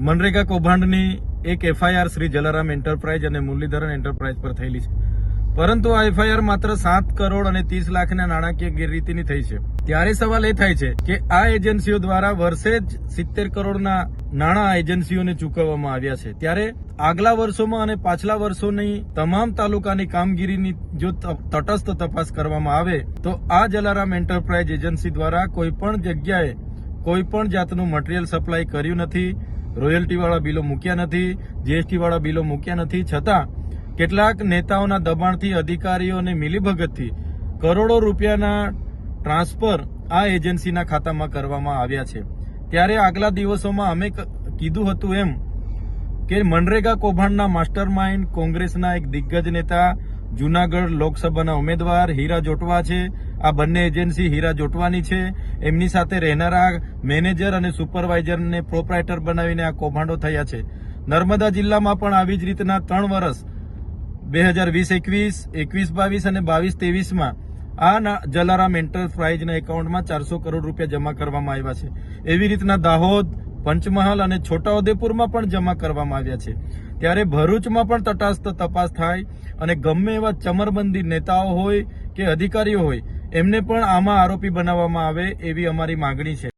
મનરેગા કૌભાંડની એક FIR Shri Jalaram enterprise અને Muralidharan enterprise પર થયેલી છે, પરંતુ આ એફઆઈઆર માત્ર 7 કરોડ અને 30 લાખના નાણાકીય ગેરરીતિની થઈ છે। ત્યારે સવાલ એ થાય છે કે આ એજન્સીઓ દ્વારા વર્ષે જ 70 કરોડના નાણાં એજન્સીઓને ચૂકવવામાં આવ્યા છે। ત્યારે આગલા વર્ષોમાં અને પાછલા વર્ષોની તમામ તાલુકાની કામગીરીની જો તટસ્થ તપાસ કરવામાં આવે તો આ જલારામ એન્ટરપ્રાઇઝ એજન્સી દ્વારા કોઈ પણ જગ્યાએ કોઈ પણ જાતનું મટીરીયલ સપ્લાય કર્યું નથી, રોયલ્ટી વાળા બિલો મૂક્યા નથી, જીએસટી વાળા બિલો મૂક્યા નથી, છતાં કેટલાક નેતાઓના દબાણથી, અધિકારીઓને મિલીભગતથી કરોડો રૂપિયાના ટ્રાન્સફર આ એજન્સીના ખાતામાં કરવામાં આવ્યા છે। ત્યારે આગલા દિવસોમાં અમે કીધું હતું એમ કે મનરેગા કૌભાંડના માસ્ટર માઇન્ડ કોંગ્રેસના એક દિગ્ગજ નેતા, જૂનાગઢ લોકસભાના ઉમેદવાર હીરા જોટવા છે। આ બંને એજન્સી હીરા જોટવાની છે। એમની સાથે રહેનારા મેનેજર અને સુપરવાઇઝરને પ્રોપ્રાઇટર બનાવીને આ કૌભાંડો થયા છે। નર્મદા જિલ્લામાં પણ આવી જ રીતના 3 વર્ષ 2020-21, 21-22 અને 22-23માં આ જલારામ એન્ટરપ્રાઇઝના એકાઉન્ટમાં 400 કરોડ રૂપિયા જમા કરવામાં આવ્યા છે। એવી રીતના દાહોદ, પંચમહાલ અને છોટાઉદેપુરમાં પણ જમા કરવામાં આવ્યા છે। ત્યારે ભરૂચમાં પણ તટસ્થ તપાસ થાય અને ગમે એવા ચમરબંધી નેતાઓ હોય કે અધિકારીઓ હોય એમને પણ આમાં આરોપી બનાવવામાં આવે એવી અમારી માંગણી છે।